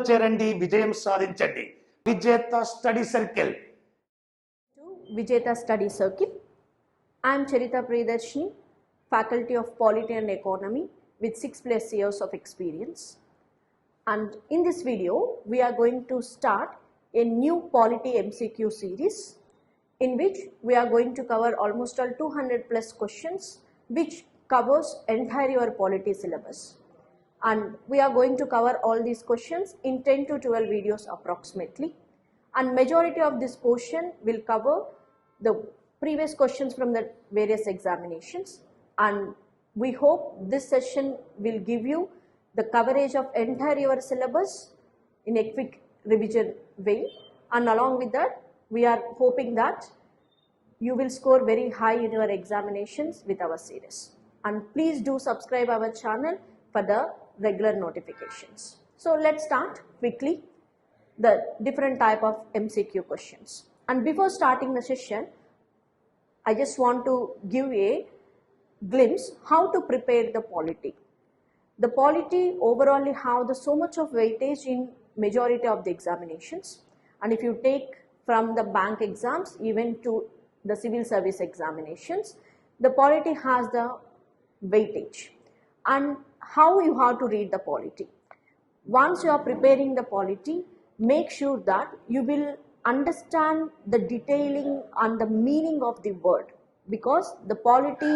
చేరండి, విజయం సాధించండి. విజేత study circle. Vijeta Study Circle. I am Charita Priyadarsini, Faculty of Polity and Economy with 6+ years of experience. And in this video, we are going to start a new Polity-MCQ series in which we are going to cover almost all 200+ questions which covers entire your polity syllabus. And we are going to cover all these questions in 10 to 12 videos approximately. And majority of this portion will cover the previous questions from the various examinations, and we hope this session will give you the coverage of entire your syllabus in a quick revision way, and along with that we are hoping that you will score very high in your examinations with our series. And please do subscribe our channel for the regular notifications. So let's start quickly the different type of MCQ questions. And before starting the session, I just want to give a glimpse how to prepare the polity. The polity overall have so much of weightage in majority of the examinations, and if you take from the bank exams even to the civil service examinations, the polity has the weightage. And how you have to read the polity? Once you are preparing the polity, make sure that you will understand the detailing and the meaning of the word, because the polity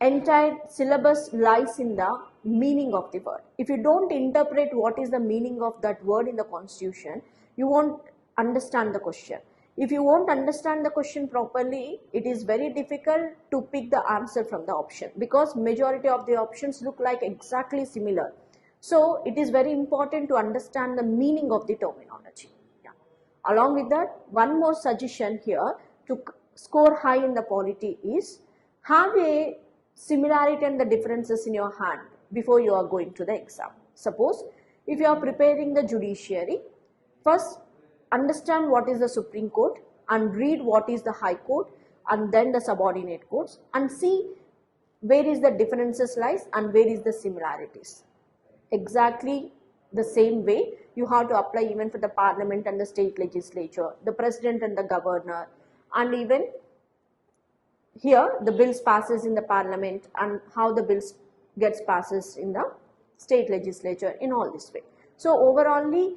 entire syllabus lies in the meaning of the word. If you don't interpret what is the meaning of that word in the constitution, you won't understand the question. If you won't understand the question properly, it is very difficult to pick the answer from the option, because majority of the options look like exactly similar. So it is very important to understand the meaning of the terminology. Along with that, one more suggestion here to score high in the polity is have a similarity and the differences in your hand before you are going to the exam. Suppose if you are preparing the judiciary, first understand what is the Supreme Court and read what is the High Court and then the subordinate courts, and see where is the differences lies and where is the similarities. Exactly the same way you have to apply even for the parliament and the state legislature, the president and the governor, and even here the bills passes in the parliament and how the bills gets passes in the state legislature, in all this way. So overallly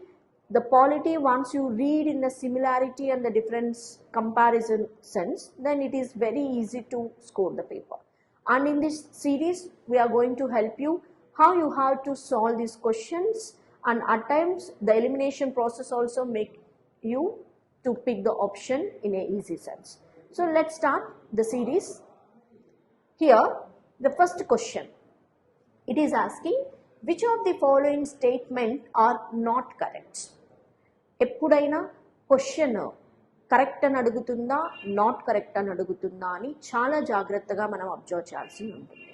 the polity, once you read in the similarity and the difference comparison sense, then it is very easy to score the paper. And in this series we are going to help you how you have to solve these questions, and at times the elimination process also make you to pick the option in a easy sense. So let's start the series. Here the first question, it is asking which of the following statement are not correct. ఎప్పుడైనా question correct అని అడుగుతుందా not correct అని అడుగుతుందా అని చాలా జాగ్రత్తగా మనం observe చేయాల్సి ఉంటుంది.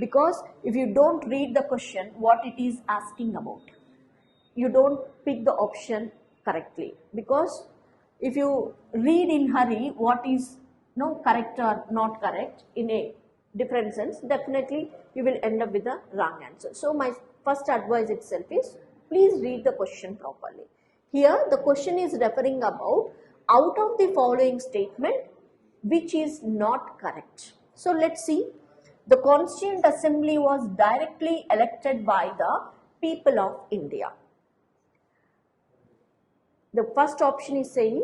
Because if you don't read the question what it is asking about, you don't pick the option correctly. Because if you read in hurry what is correct or not correct in a different sense, definitely you will end up with the wrong answer. So my first advice itself is please read the question properly. Here the question is referring about out of the following statement which is not correct. So let's see. The Constituent Assembly was directly elected by the people of India. The first option is saying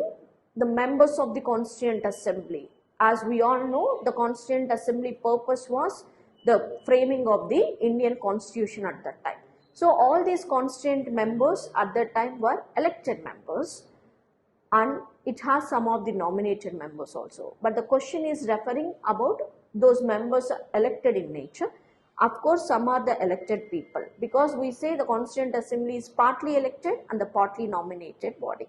the members of the Constituent Assembly. As we all know, the Constituent Assembly purpose was the framing of the Indian Constitution at that time. So all these constituent members at that time were elected members, and it has some of the nominated members also. But the question is referring about those members are elected in nature. Of course, some are the elected people, because we say the Constituent Assembly is partly elected and the partly nominated body.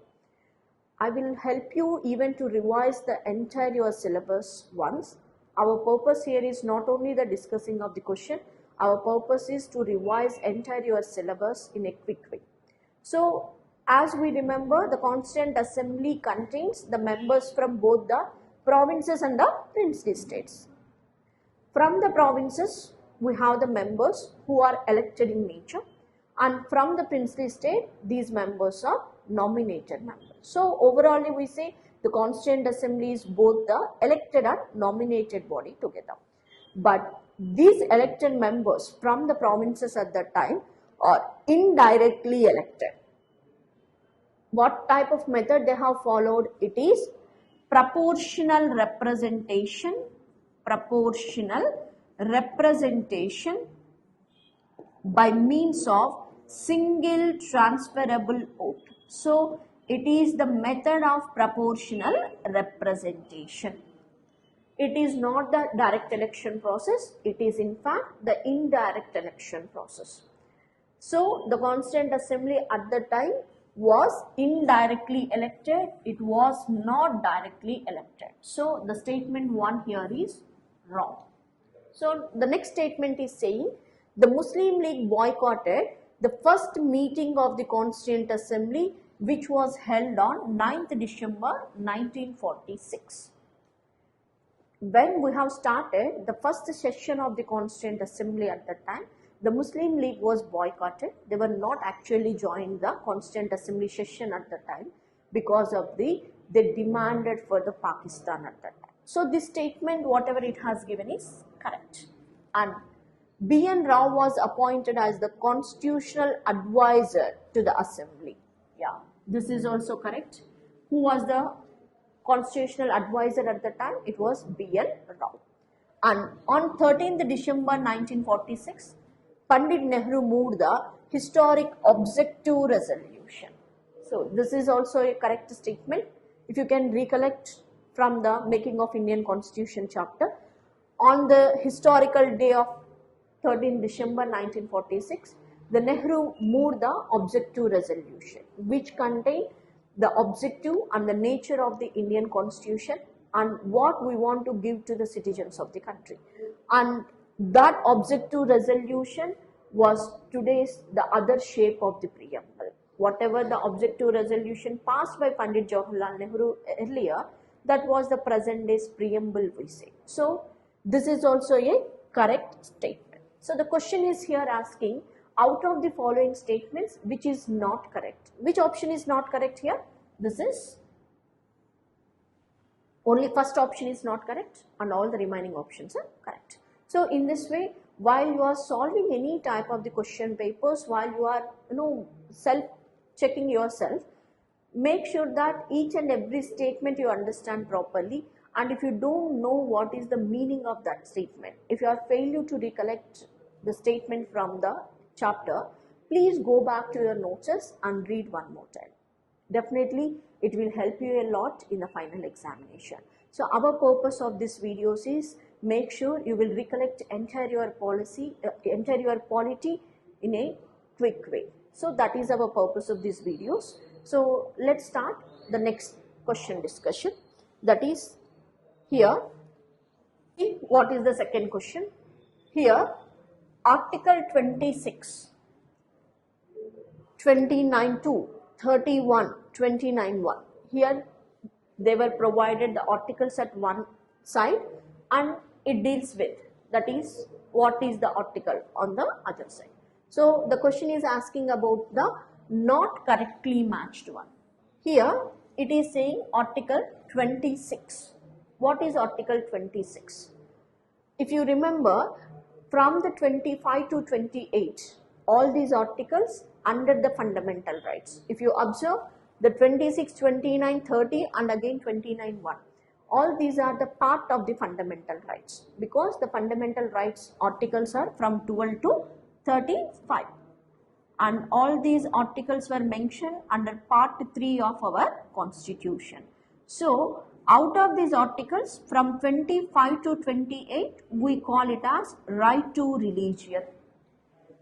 I will help you even to revise the entire your syllabus once. Our purpose here is not only the discussing of the question, our purpose is to revise entire your syllabus in a quick way. So as we remember, the Constituent Assembly contains the members from both the provinces and the princely states. From the provinces, we have the members who are elected in nature, and from the princely state these members are nominated members. So overall we say the Constituent Assembly is both the elected and nominated body together. But these elected members from the provinces at that time are indirectly elected. What type of method they have followed? It is proportional representation by means of single transferable vote. So it is the method of proportional representation. It is not the direct election process, it is in fact the indirect election process. So the Constituent Assembly at the time was indirectly elected, it was not directly elected. So the statement 1 here is wrong. So the next statement is saying the Muslim League boycotted the first meeting of the Constituent Assembly which was held on 9th December 1946. When we have started the first session of the Constituent Assembly at that time, the Muslim League was boycotted. They were not actually joined the Constituent Assembly session at the time because of they demanded for the Pakistan at that time. So this statement, whatever it has given, is correct. And B.N. Rao was appointed as the constitutional advisor to the Assembly. Yeah, this is also correct. Who was the constitutional advisor at the time? It was B.N. Rao. And on 13th December 1946, Pandit Nehru moved the historic objective resolution. So this is also a correct statement. If you can recollect from the Making of Indian Constitution chapter, on the historical day of 13th December 1946, the Nehru moved the objective resolution which contained the objective and the nature of the Indian Constitution and what we want to give to the citizens of the country. And that objective resolution was today's the other shape of the preamble. Whatever the objective resolution passed by Pandit Jawaharlal Nehru earlier, that was the present day's preamble we say. So this is also a correct statement. So the question is here asking, out of the following statements, which is not correct? Which option is not correct here? This is only first option is not correct and all the remaining options are correct. So in this way, while you are solving any type of the question papers, while you are self-checking yourself, make sure that each and every statement you understand properly. And if you don't know what is the meaning of that statement, if you are failure to recollect the statement from the chapter, please go back to your notes and read one more time. Definitely it will help you a lot in the final examination. So our purpose of this videos is make sure you will recollect entire your polity in a quick way. So that is our purpose of these videos. So let's start the next question discussion. That is here. What is the second question? Here Article 26, 29.2, 31, 29.1. Here they were provided the articles at one side and it deals with, that is what is the article on the other side. So the question is asking about the not correctly matched one. Here it is saying Article 26. What is Article 26? If you remember, from the 25 to 28, all these articles under the fundamental rights. If you observe the 26, 29, 30 and again 29.1, all these are the part of the fundamental rights because the fundamental rights articles are from 12 to 35 and all these articles were mentioned under part 3 of our constitution. So out of these articles from 25 to 28 we call it as right to religion.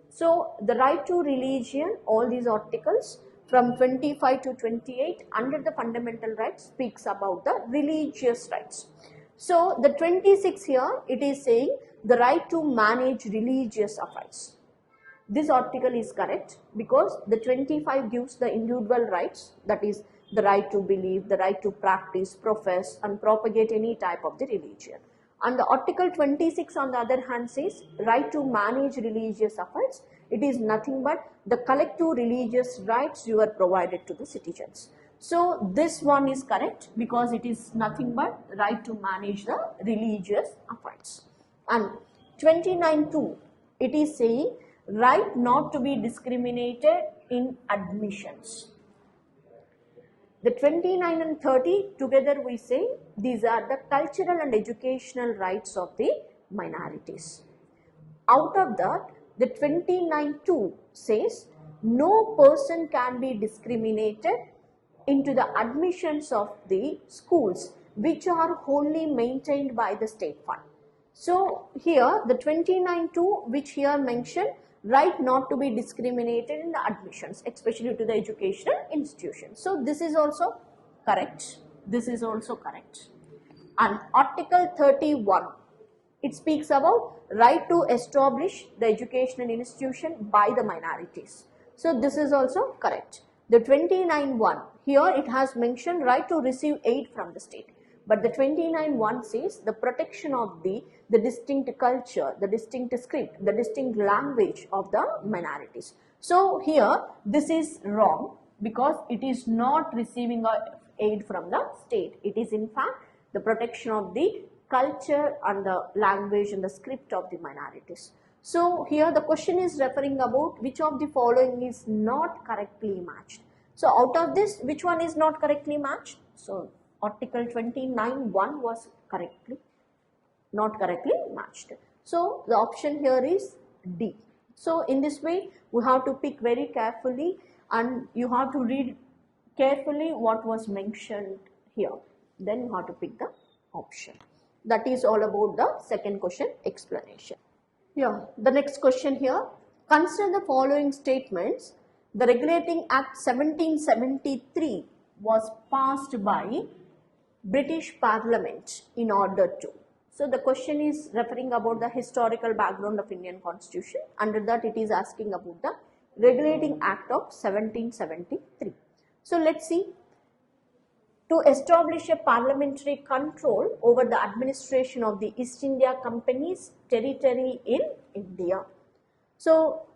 So the right to religion, all these articles from 25 to 28 under the fundamental rights speaks about the religious rights. So the 26 here it is saying the right to manage religious affairs. This article is correct because the 25 gives the individual rights, that is the right to believe, the right to practice, profess and propagate any type of the religion. And the Article 26 on the other hand says right to manage religious affairs. It is nothing but the collective religious rights you are provided to the citizens. So this one is correct because it is nothing but right to manage the religious affairs. And 29.2, it is saying right not to be discriminated in admissions. The 29 and 30 together we say these are the cultural and educational rights of the minorities. Out of that, the 29.2 says no person can be discriminated into the admissions of the schools which are wholly maintained by the state fund. So here the 29.2 which here mentioned right not to be discriminated in the admissions, especially to the educational institutions. So this is also correct. This is also correct. And Article 31, it speaks about right to establish the educational institution by the minorities. So this is also correct. The 29.1, here it has mentioned right to receive aid from the state. But the 29.1 says the protection of the distinct culture, the distinct script, the distinct language of the minorities. So here this is wrong because it is not receiving aid from the state. It is in fact the protection of the culture and the language and the script of the minorities. So here the question is referring about which of the following is not correctly matched. So out of this, which one is not correctly matched? So Article 29.1 was not correctly matched. So the option here is D. So in this way, we have to pick very carefully and you have to read carefully what was mentioned here. Then you have to pick the option. That is all about the second question explanation. Yeah, the next question here. Consider the following statements. The Regulating Act 1773 was passed by British Parliament in order to. So the question is referring about the historical background of Indian Constitution. Under that it is asking about the Regulating Act of 1773. So let's see. To establish a parliamentary control over the administration of the East India Company's territory in India. So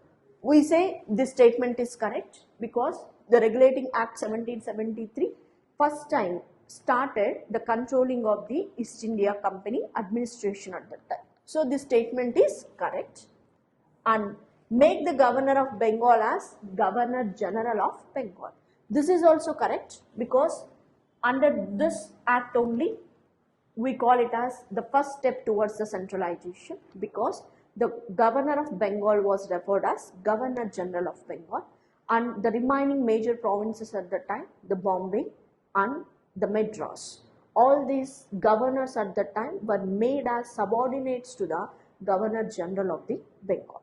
we say this statement is correct because the Regulating Act 1773 first time started the controlling of the East India Company administration at that time. So this statement is correct. And make the Governor of Bengal as Governor General of Bengal. This is also correct because under this act only we call it as the first step towards the centralization because the Governor of Bengal was referred as Governor General of Bengal and the remaining major provinces at the time, the Bombay and the Madras. All these governors at that time were made as subordinates to the Governor General of the Bengal.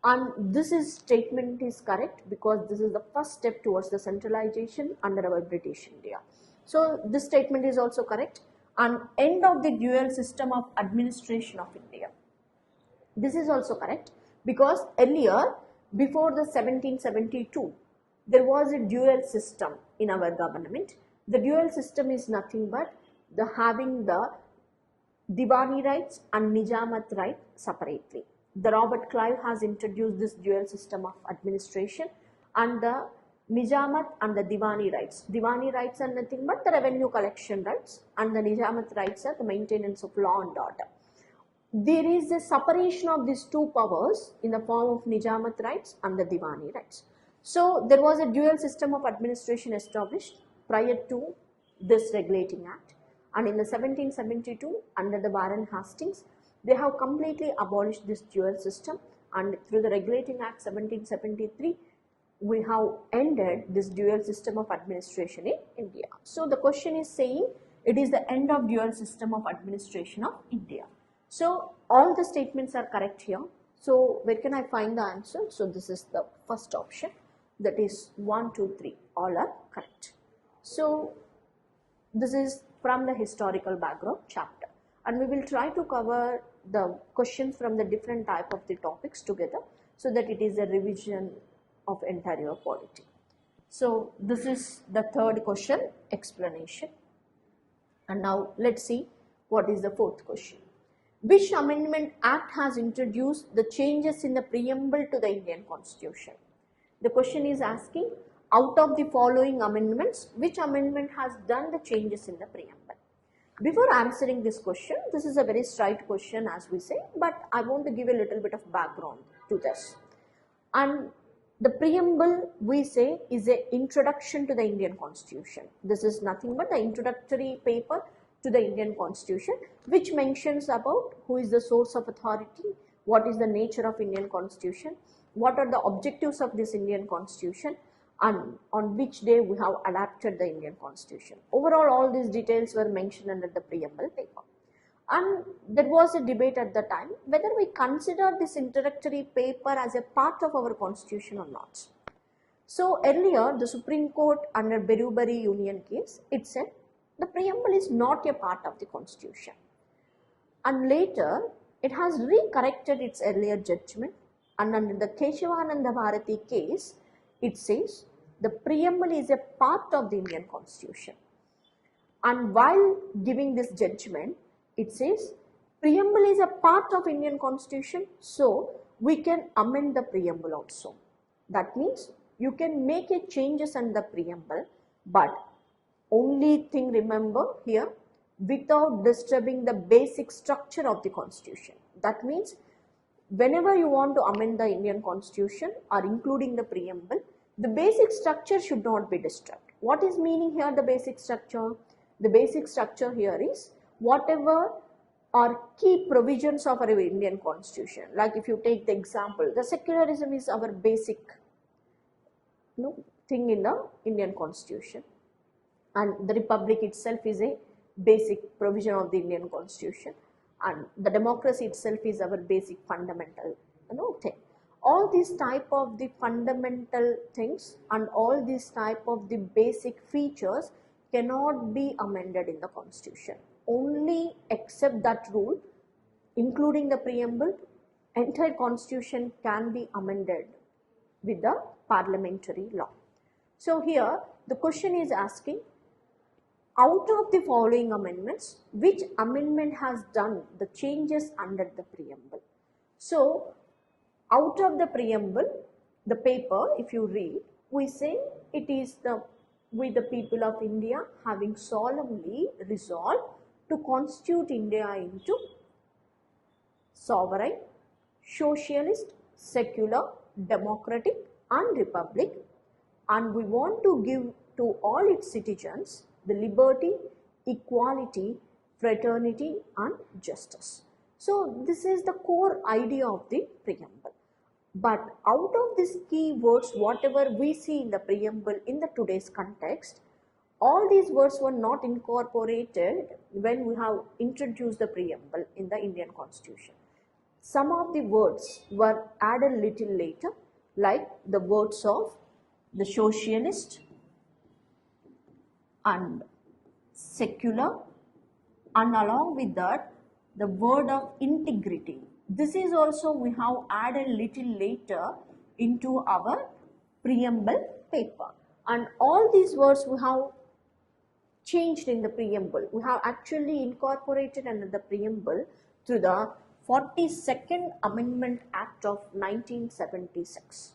And this statement is correct because this is the first step towards the centralization under our British India. So this statement is also correct. And end of the dual system of administration of India. This is also correct because earlier, before the 1772, there was a dual system in our government. The dual system is nothing but having the Diwani rights and Nijamat right separately. The Robert Clive has introduced this dual system of administration and the Nijamat and the Diwani rights. Diwani rights are nothing but the revenue collection rights and the Nijamat rights are the maintenance of law and order. There is a separation of these two powers in the form of Nijamat rights and the Diwani rights. So there was a dual system of administration established prior to this Regulating Act, and in the 1772 under the Warren Hastings they have completely abolished this dual system, and through the Regulating Act 1773 we have ended this dual system of administration in India. So the question is saying it is the end of dual system of administration of India. So all the statements are correct here. So where can I find the answer? So this is the first option, that is 1, 2, 3, all are correct. So this is from the historical background chapter, and we will try to cover the questions from the different type of the topics together so that it is a revision of entire polity. So this is the third question explanation, and now let's see what is the fourth question. Which Amendment Act has introduced the changes in the preamble to the Indian Constitution? The question is asking, out of the following amendments, which amendment has done the changes in the preamble? Before answering this question, this is a very straight question as we say, but I want to give a little bit of background to this. And the preamble, we say, is an introduction to the Indian Constitution. This is nothing but the introductory paper to the Indian Constitution, which mentions about who is the source of authority, what is the nature of Indian Constitution, what are the objectives of this Indian Constitution, and on which day we have adapted the Indian Constitution. Overall, all these details were mentioned under the preamble paper. And there was a debate at the time whether we consider this introductory paper as a part of our Constitution or not. So earlier, the Supreme Court under Berubari Union case, it said the preamble is not a part of the Constitution. And later, it has recorrected its earlier judgment, and under the Keshavananda Bharati case, it says the preamble is a part of the Indian Constitution. And while giving this judgment, it says preamble is a part of Indian Constitution, so we can amend the preamble also. That means you can make a changes in the preamble, but only thing remember here, without disturbing the basic structure of the Constitution. That means whenever you want to amend the Indian Constitution or including the preamble, the basic structure should not be disturbed. What is meaning here the basic structure? The basic structure here is whatever are key provisions of our Indian Constitution. Like if you take the example, the secularism is our basic thing in the Indian Constitution, and the Republic itself is a basic provision of the Indian Constitution, and the democracy itself is our basic fundamental thing. All these type of the fundamental things and all these type of the basic features cannot be amended in the Constitution. Only except that rule, including the preamble, entire Constitution can be amended with the parliamentary law. So here the question is asking, out of the following amendments, which amendment has done the changes under the preamble? So out of the preamble, the paper, if you read, we say it is we the people of India having solemnly resolved to constitute India into sovereign, socialist, secular, democratic and republic, and we want to give to all its citizens the liberty, equality, fraternity and justice. So this is the core idea of the preamble. But out of these key words, whatever we see in the preamble in the today's context, all these words were not incorporated when we have introduced the preamble in the Indian Constitution. Some of the words were added little later, like the words of the socialist and secular, and along with that the word of integrity. This is also we have added little later into our preamble paper, and all these words we have changed in the preamble. We have actually incorporated under the preamble through the 42nd Amendment Act of 1976.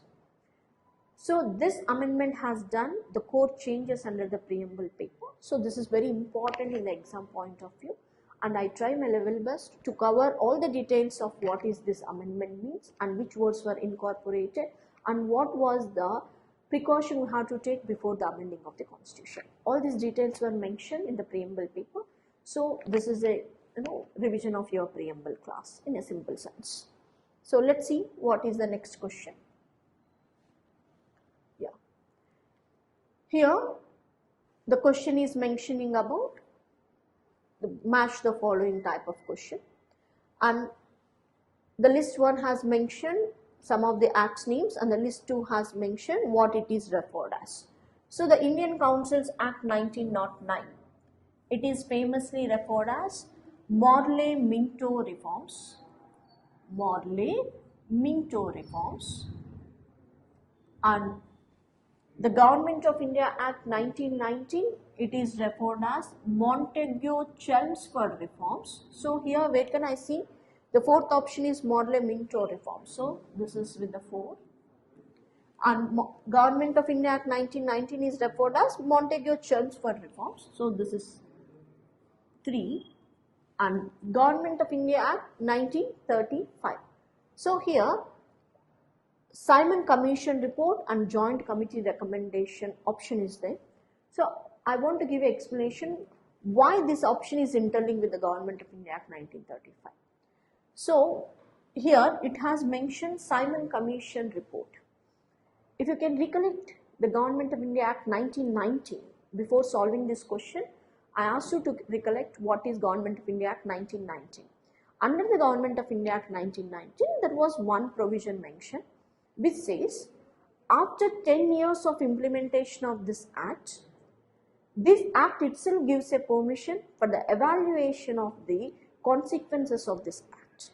So this amendment has done the core changes under the preamble paper. So this is very important in the exam point of view, and I try my level best to cover all the details of what is this amendment means and which words were incorporated and what was the precaution we have to take before the amending of the Constitution. All these details were mentioned in the preamble paper. So this is a revision of your preamble class in a simple sense. So let's see what is the next question. Yeah. Here the question is mentioning about match the following type of question, and the list 1 has mentioned some of the acts names and the list 2 has mentioned what it is referred as. So the Indian Councils Act 1909, it is famously referred as Morley-Minto reforms, Morley-Minto reforms, and the Government of India Act 1919, it is referred as Montague-Chelmsford reforms. So here where can I see The fourth option is Morley-Minto reform. So this is with the 4. And Government of India Act 1919 is referred as Montagu-Chelmsford reforms. So this is 3. And Government of India Act 1935. So here Simon Commission report and Joint Committee recommendation option is there. So I want to give an explanation why this option is interlinked with the Government of India Act 1935. So here it has mentioned Simon Commission report. If you can recollect the Government of India Act 1919, before solving this question, I asked you to recollect what is Government of India Act 1919. Under the Government of India Act 1919, there was one provision mentioned which says, after 10 years of implementation of this act itself gives a permission for the evaluation of the consequences of this act.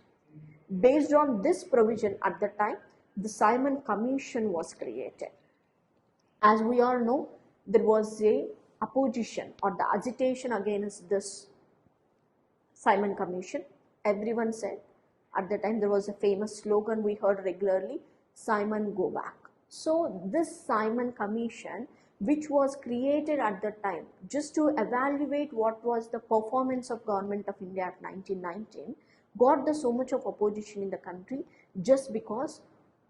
Based on this provision at the time, the Simon Commission was created. As we all know, there was a opposition or the agitation against this Simon Commission. Everyone said at the time, there was a famous slogan we heard regularly, Simon go back. So this Simon Commission, which was created at the time just to evaluate what was the performance of Government of India Act 1919, got so much of opposition in the country just because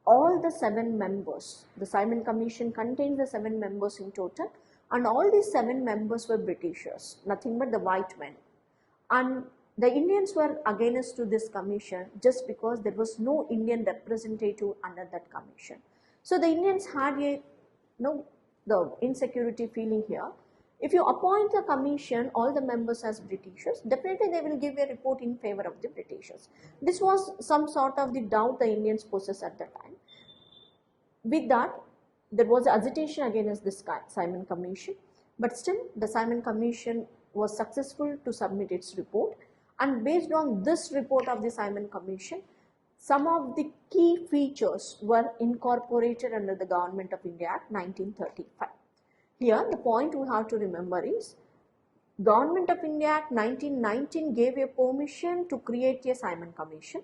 all the 7 members, the Simon Commission contains the 7 members in total, and all these 7 members were Britishers, nothing but the white men. And the Indians were against to this commission just because there was no Indian representative under that commission. So the Indians had the insecurity feeling here. If you appoint a commission, all the members as Britishers, definitely they will give a report in favor of the Britishers. This was some sort of the doubt the Indians possessed at the time. With that, there was agitation against this Simon Commission, but still the Simon Commission was successful to submit its report, and based on this report of the Simon Commission, some of the key features were incorporated under the Government of India Act 1935. Here the point we have to remember is Government of India Act 1919 gave a permission to create a Simon Commission,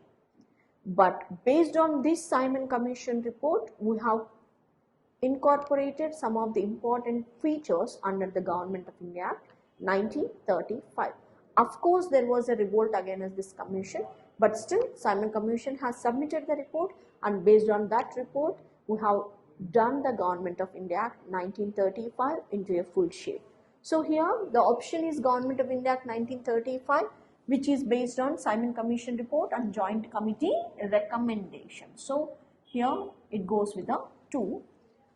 but based on this Simon Commission report, we have incorporated some of the important features under the Government of India Act 1935. Of course, there was a revolt against this commission, but still Simon Commission has submitted the report, and based on that report, we have done the Government of India Act 1935 into a full shape. So here the option is Government of India Act 1935, which is based on Simon Commission report and Joint Committee recommendation. So here it goes with a 2.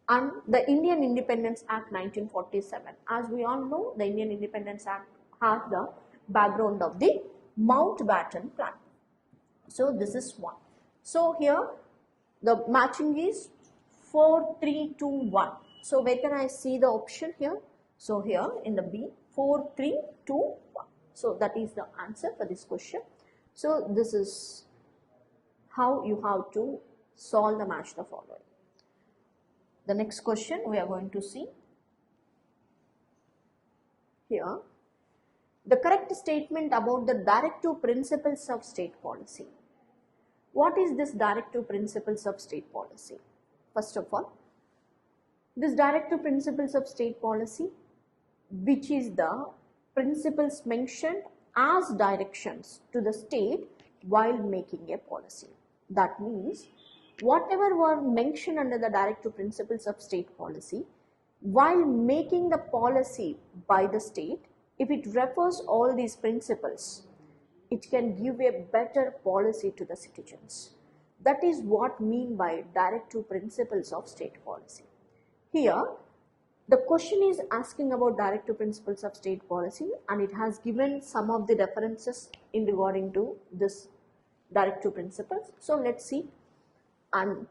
And the Indian Independence Act 1947. As we all know, the Indian Independence Act has the background of the Mountbatten Plan. So this is 1. So here the matching is 4, 3, 2, 1. So where can I see the option here? So here in the B, 4, 3, 2, 1. So that is the answer for this question. So this is how you have to solve the match the following. The next question we are going to see here. The correct statement about the directive principles of state policy. What is this directive principles of state policy? First of all, this directive principles of state policy, which is the principles mentioned as directions to the state while making a policy. That means whatever were mentioned under the directive principles of state policy, while making the policy by the state, if it refers all these principles, it can give a better policy to the citizens. That is what mean by directive principles of state policy. Here, the question is asking about directive principles of state policy, and it has given some of the references in regarding to this directive principles. So let's see. And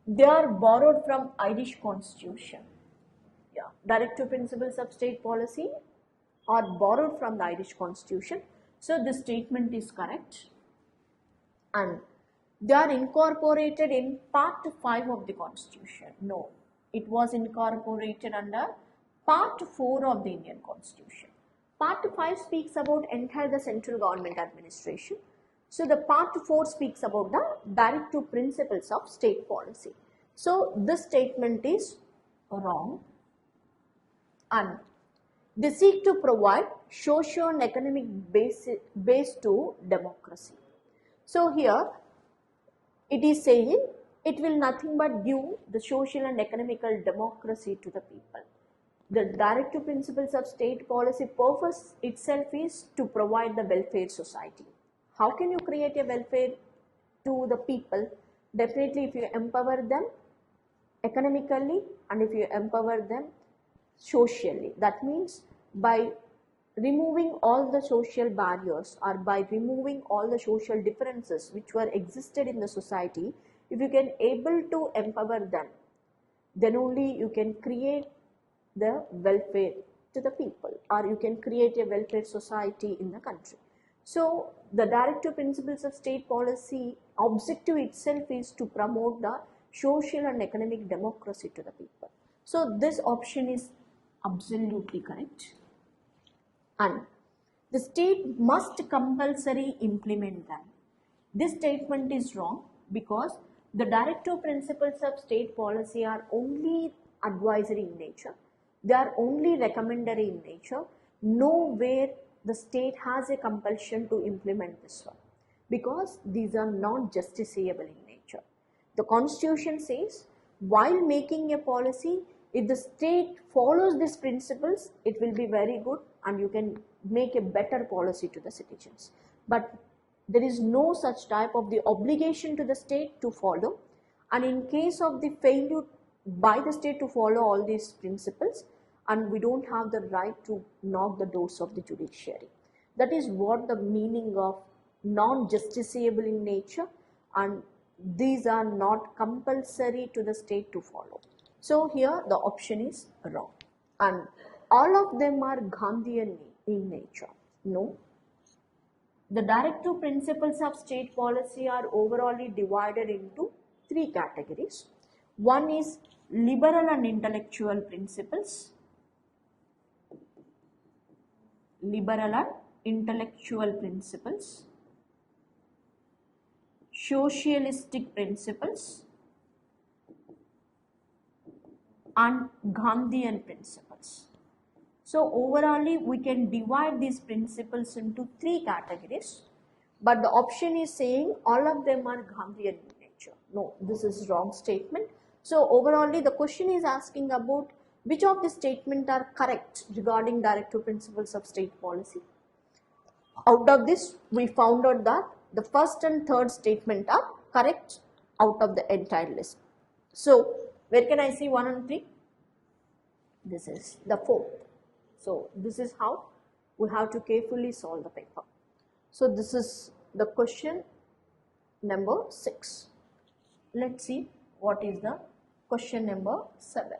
they are borrowed from Irish Constitution. Yeah, directive principles of state policy are borrowed from the Irish Constitution. So this statement is correct, and they are incorporated in Part 5 of the Constitution. No, it was incorporated under Part 4 of the Indian Constitution. Part 5 speaks about entire the central government administration. So the part 4 speaks about the directive principles of state policy. So this statement is wrong, and they seek to provide socio and economic base to democracy. So here it is saying it will nothing but give the social and economical democracy to the people. The directive principles of state policy purpose itself is to provide the welfare society. How can you create a welfare to the people? Definitely if you empower them economically and if you empower them socially. That means by removing all the social barriers or by removing all the social differences which were existed in the society, if you can able to empower them, then only you can create the welfare to the people, or you can create a welfare society in the country. So the directive principles of state policy objective itself is to promote the social and economic democracy to the people. So this option is absolutely correct. And the state must compulsory implement them. This statement is wrong because the directive principles of state policy are only advisory in nature. They are only recommendatory in nature. Nowhere the state has a compulsion to implement this one because these are not justiciable in nature. The Constitution says while making a policy, if the state follows these principles, it will be very good and you can make a better policy to the citizens. But there is no such type of the obligation to the state to follow, and in case of the failure by the state to follow all these principles, and we don't have the right to knock the doors of the judiciary. That is what the meaning of non-justiciable in nature, and these are not compulsory to the state to follow. So here the option is wrong, and all of them are Gandhian in nature. No. The directive principles of state policy are overall divided into 3 categories. One is liberal and intellectual principles, liberal and intellectual principles, socialistic principles, and Gandhian principles. So overall we can divide these principles into 3 categories, but the option is saying all of them are Gandhian in nature. No, this is wrong statement. So overall the question is asking about which of the statements are correct regarding directive principles of state policy. Out of this we found out that the first and third statement are correct out of the entire list. So where can I see 1 and 3? This is the 4th. So this is how we have to carefully solve the paper. So this is the question number 6. Let's see what is the question number 7.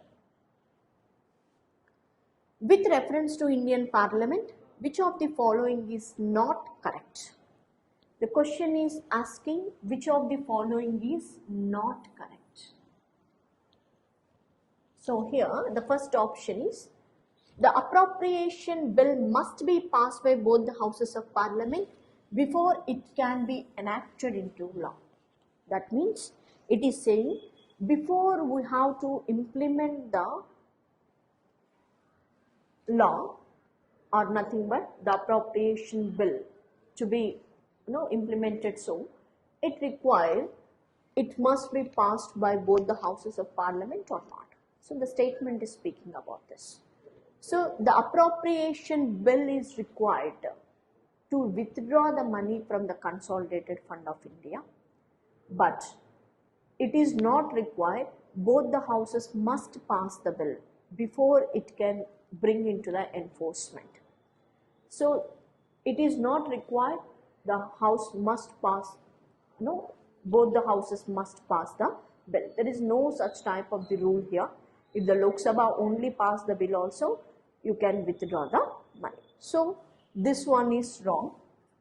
With reference to Indian Parliament, which of the following is not correct? The question is asking which of the following is not correct. So here the first option is the appropriation bill must be passed by both the houses of parliament before it can be enacted into law. That means it is saying before we have to implement the law or nothing but the appropriation bill to be implemented, so it must be passed by both the houses of parliament or not. So the statement is speaking about this. So the appropriation bill is required to withdraw the money from the Consolidated Fund of India, but it is not required. Both the houses must pass the bill before it can bring into the enforcement. So it is not required the house must pass, both the houses must pass the bill. There is no such type of the rule here. If the Lok Sabha only pass the bill also, you can withdraw the money. So this one is wrong,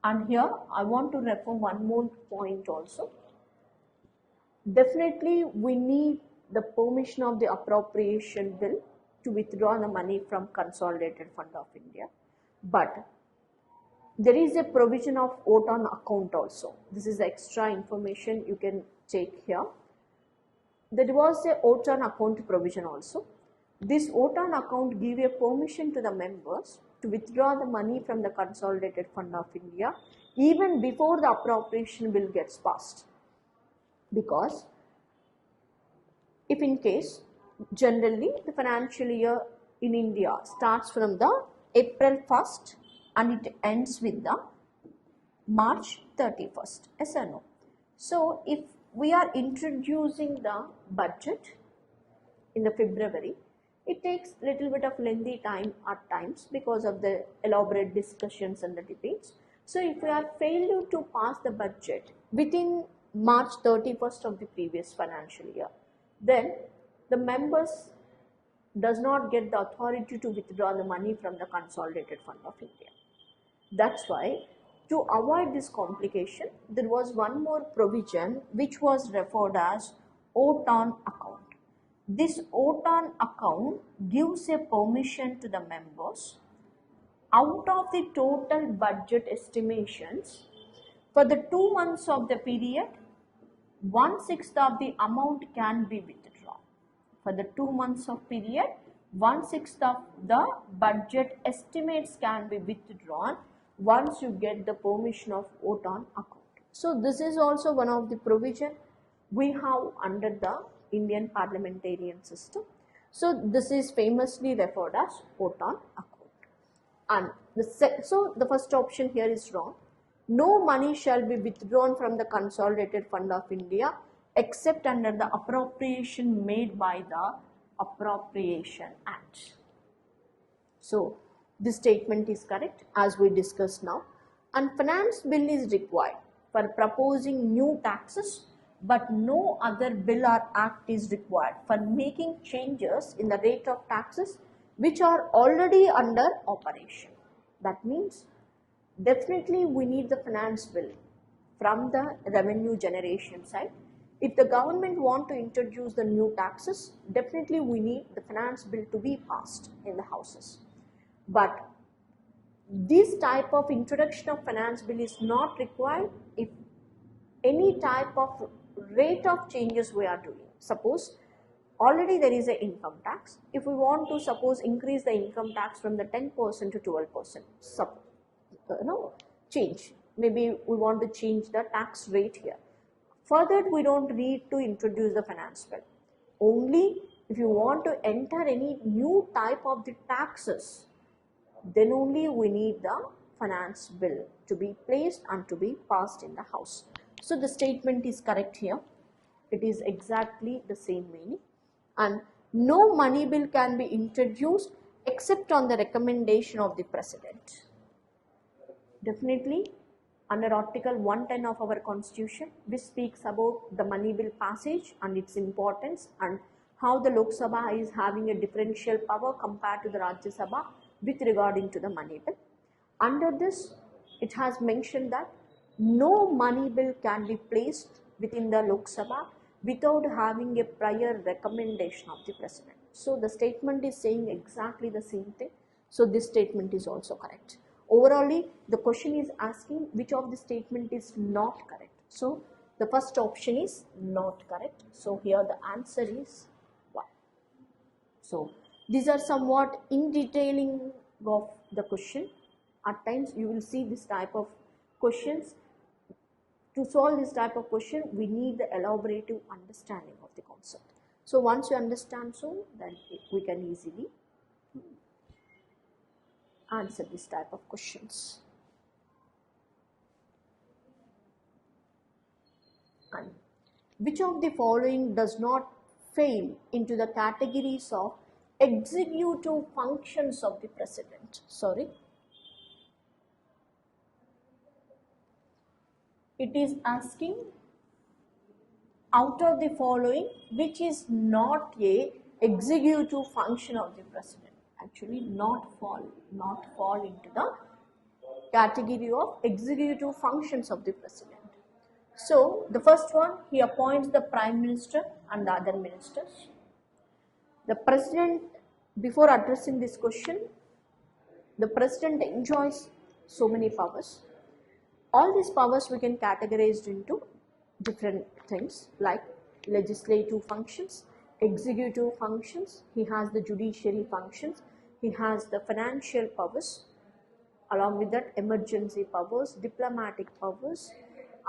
and here I want to refer one more point also. Definitely we need the permission of the appropriation bill to withdraw the money from Consolidated Fund of India, but there is a provision of vote on account also. This is extra information you can take here. There was a vote on account provision also. This vote on account give a permission to the members to withdraw the money from the Consolidated Fund of India even before the appropriation bill gets passed. Because if in case, generally the financial year in India starts from the April 1st and it ends with the March 31st, yes or no? So if we are introducing the budget in the February, it takes little bit of lengthy time at times because of the elaborate discussions and the debates. So if we are failure to pass the budget within March 31st of the previous financial year, then the members does not get the authority to withdraw the money from the Consolidated Fund of India. That's why, to avoid this complication, there was one more provision which was referred as vote on account. This vote on account gives a permission to the members out of the total budget estimations for the 2 months of the period, 1/6 of the amount can be withdrawn. For the 2 months of period, 1/6 of the budget estimates can be withdrawn once you get the permission of vote on account. So this is also one of the provision we have under the Indian parliamentarian system. So this is famously referred as vote on account. And so the first option here is wrong. No money shall be withdrawn from the Consolidated Fund of India except under the appropriation made by the Appropriation Act. So this statement is correct as we discussed now. And finance bill is required for proposing new taxes, but no other bill or act is required for making changes in the rate of taxes which are already under operation. That means definitely we need the finance bill from the revenue generation side. If the government want to introduce the new taxes, definitely we need the finance bill to be passed in the houses. But this type of introduction of finance bill is not required if any type of rate of changes we are doing. Suppose already there is an income tax. If we want to suppose increase the income tax from the 10% to 12%, change. Maybe we want to change the tax rate here. For that we don't need to introduce the finance bill. Only if you want to enter any new type of the taxes, then only we need the finance bill to be placed and to be passed in the house. So the statement is correct here. It is exactly the same meaning. And no money bill can be introduced except on the recommendation of the President. Definitely under Article 110 of our Constitution, which speaks about the money bill passage and its importance and how the Lok Sabha is having a differential power compared to the Rajya Sabha with regarding to the money bill. Under this, it has mentioned that no money bill can be placed within the Lok Sabha without having a prior recommendation of the President. So the statement is saying exactly the same thing. So this statement is also correct. Overall, the question is asking which of the statement is not correct. So the first option is not correct. So here the answer is 1. So these are somewhat in detailing of the question. At times you will see this type of questions. To solve this type of question, we need the elaborative understanding of the concept. So once you understand so, then we can easily answer this type of questions. And which of the following does not fall into the categories of executive functions of the President? It is asking out of the following which is not a executive function of the President. Actually not fall into the category of executive functions of the President. So the first one, he appoints the Prime Minister and the other ministers. The President, before addressing this question, the President enjoys so many powers. All these powers we can categorize into different things like legislative functions, executive functions, he has the judiciary functions, he has the financial powers, along with that emergency powers, diplomatic powers,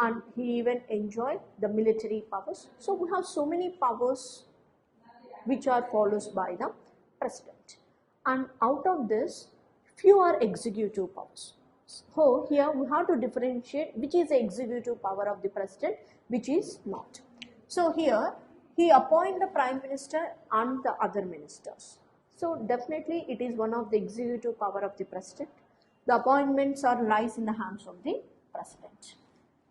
and he even enjoyed the military powers. So we have so many powers which are followed by the president, and out of this few are executive powers. So here we have to differentiate which is the executive power of the president, which is not. So here he appoints the prime minister and the other ministers. So definitely it is one of the executive power of the president. The appointments are lies in the hands of the president,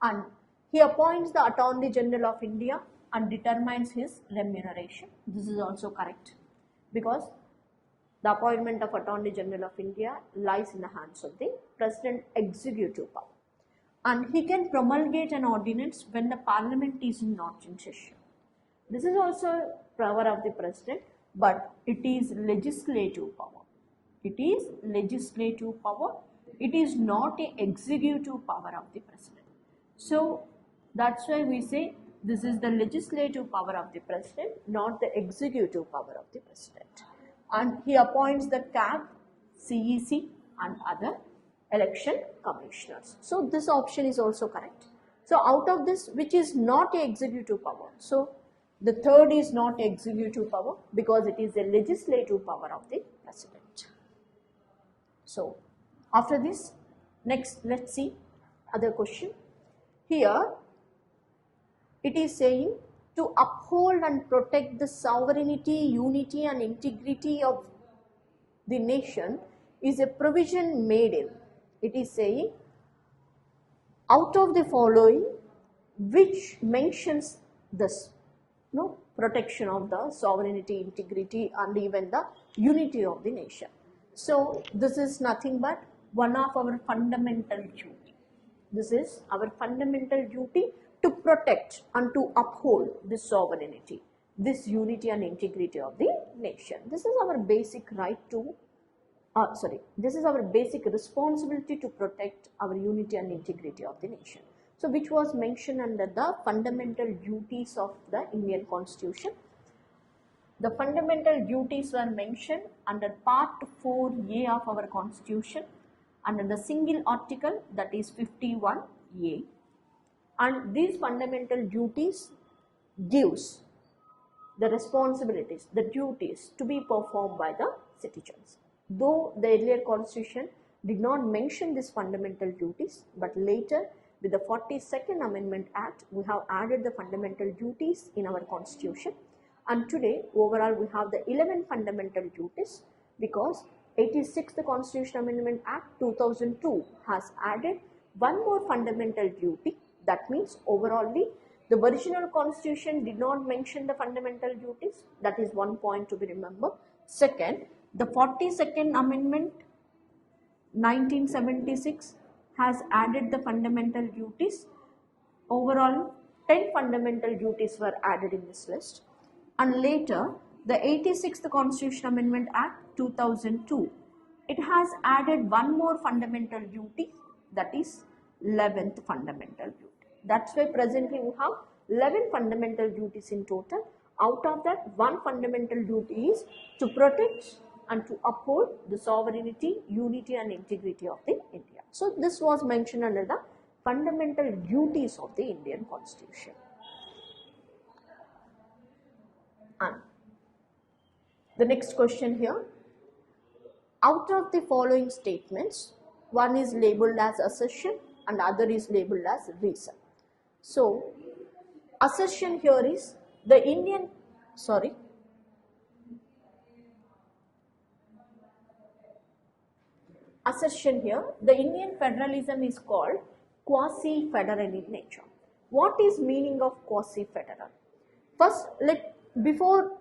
and he appoints the Attorney General of India and determines his remuneration. This is also correct, because the appointment of Attorney General of India lies in the hands of the President executive power, and he can promulgate an ordinance when the Parliament is not in session. This is also power of the President, but it is legislative power. It is legislative power. It is not an executive power of the President. So that's why we say this is the legislative power of the President, not the executive power of the President. And he appoints the CAB, CEC and other election commissioners. So this option is also correct. So out of this, which is not a executive power? So the third is not executive power because it is a legislative power of the president. So after this, next let's see other question. Here it is saying to uphold and protect the sovereignty, unity and integrity of the nation is a provision made in. It is saying out of the following which mentions this protection of the sovereignty, integrity and even the unity of the nation. So this is nothing but one of our fundamental duty. This is our fundamental duty to protect and to uphold this sovereignty, this unity and integrity of the nation. This is our basic right to, this is our basic responsibility to protect our unity and integrity of the nation. So which was mentioned under the fundamental duties of the Indian Constitution. The fundamental duties were mentioned under Part 4A of our Constitution, under the single article, that is 51A. And these fundamental duties gives the responsibilities, the duties to be performed by the citizens. Though the earlier Constitution did not mention these fundamental duties, but later with the 42nd Amendment Act, we have added the fundamental duties in our Constitution. And today, overall, we have the 11 fundamental duties because 86th Constitution Amendment Act 2002 has added one more fundamental duty. That means overall, the original Constitution did not mention the fundamental duties. That is one point to be remembered. Second, the 42nd Amendment 1976 has added the fundamental duties. Overall, 10 fundamental duties were added in this list. And later, the 86th Constitution Amendment Act 2002, it has added one more fundamental duty, that is 11th fundamental duty. That's why presently we have 11 fundamental duties in total. Out of that, one fundamental duty is to protect and to uphold the sovereignty, unity and integrity of the India. So this was mentioned under the fundamental duties of the Indian Constitution. And the next question here, out of the following statements, one is labeled as assertion and other is labeled as reason. So assertion here is the Indian, assertion here, the Indian federalism is called quasi-federal in nature. What is meaning of quasi-federal? First, before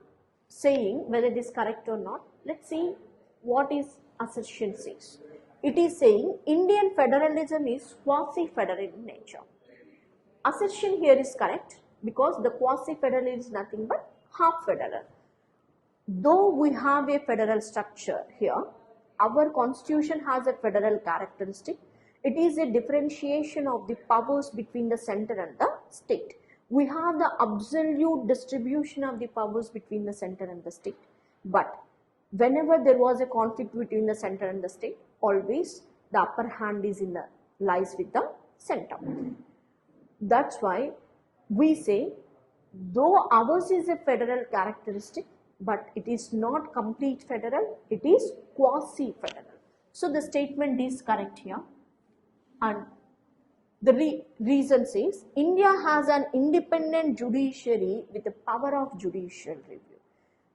saying whether it is correct or not, let's see what is assertion says. It is saying Indian federalism is quasi-federal in nature. Assertion here is correct because the quasi-federal is nothing but half federal. Though we have a federal structure here, our constitution has a federal characteristic, It is a differentiation of the powers between the center and the state. We have the absolute distribution of the powers between the center and the state. But whenever there was a conflict between the center and the state, always the upper hand lies with the center. That's why we say, though ours is a federal characteristic, but it is not complete federal, it is quasi-federal. So the statement is correct here. And the reason says, India has an independent judiciary with the power of judicial review.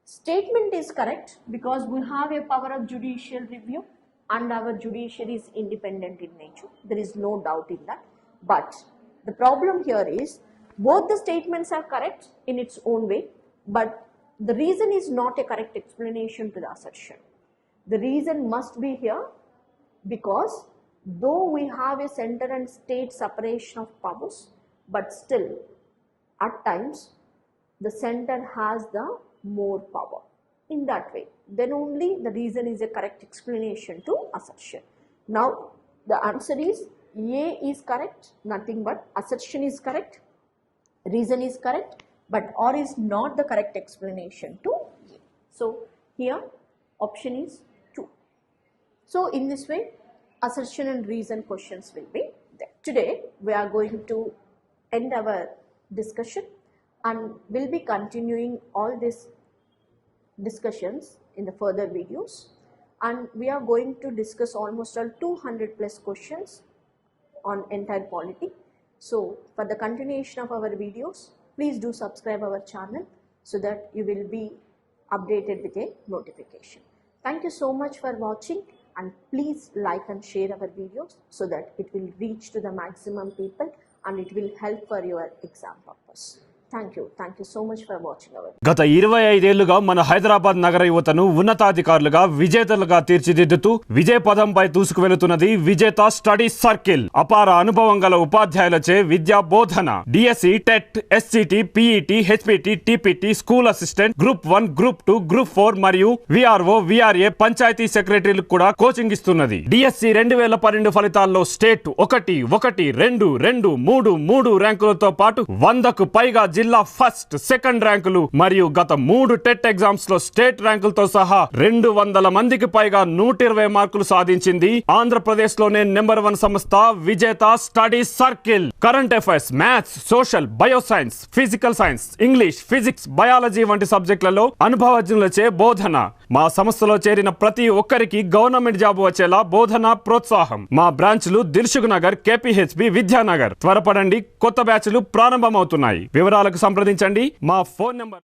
Statement is correct because we have a power of judicial review and our judiciary is independent in nature. There is no doubt in that. But the problem here is, both the statements are correct in its own way, but the reason is not a correct explanation to the assertion. The reason must be here because though we have a center and state separation of powers, but still at times the center has the more power. In that way, then only the reason is a correct explanation to assertion. Now the answer is A is correct, nothing but assertion is correct, reason is correct, but or is not the correct explanation to A. So here option is 2. So in this way, assertion and reason questions will be there. Today we are going to end our discussion and will be continuing all these discussions in the further videos, and we are going to discuss almost all 200 plus questions on entire polity. So for the continuation of our videos, please do subscribe our channel so that you will be updated with a notification. Thank you so much for watching, and please like and share our videos so that it will reach to the maximum people and it will help for your exam purpose. Thank you so much for watching our video. గత 25 ఏళ్లుగా మన హైదరాబాద్ నగర యువతను ఉన్నతాధికారులుగా విజేతలుగా తీర్చిదిద్దుతూ విజయ పదంపై దూసుకువెళుతున్నది విజేత study circle. అపార అనుభవం గల ఉపాధ్యాయులచే విద్యా బోధన, DSC, TET, SCT, PET, HPT, TPT, school assistant, group 1, group 2, group 4 మరియు విఆర్ఓ, విఆర్ఏ, పంచాయతీ సెక్రటరీలకు కూడా కోచింగ్ ఇస్తున్నది. డిఎస్సి 2012 ఫలితాల్లో స్టేట్ 1, 1, 2, 2, 3, 3 ర్యాంకులతో పాటు 100కు పైగా జిల్లా ఫస్ట్, సెకండ్ ర్యాంకులు మరియు గత 3 టెట్ ఎగ్జామ్స్ లో స్టేట్ ర్యాంకులతో సహా 200 మందికి పైగా 120 మార్కులు సాధించింది ఆంధ్రప్రదేశ్ లోనే నెంబర్ 1 సంస్థ విజేత study circle. Current affairs, maths, social, bioscience, physical science, English, physics, biology వంటి సబ్జెక్టులలో అనుభవజ్ఞులచే బోధన. మా సంస్థలో చేరిన ప్రతి ఒక్కరికి గవర్నమెంట్ జాబ్ వచ్చేలా బోధన ప్రోత్సాహం. మా బ్రాంచ్లు దిల్సుఖ్ నగర్, కేపీహెచ్బి, విద్యానగర్. త్వరపడండి, కొత్త బ్యాచ్లు ప్రారంభమవుతున్నాయి. వివరాలకు సంప్రదించండి మా ఫోన్ నంబర్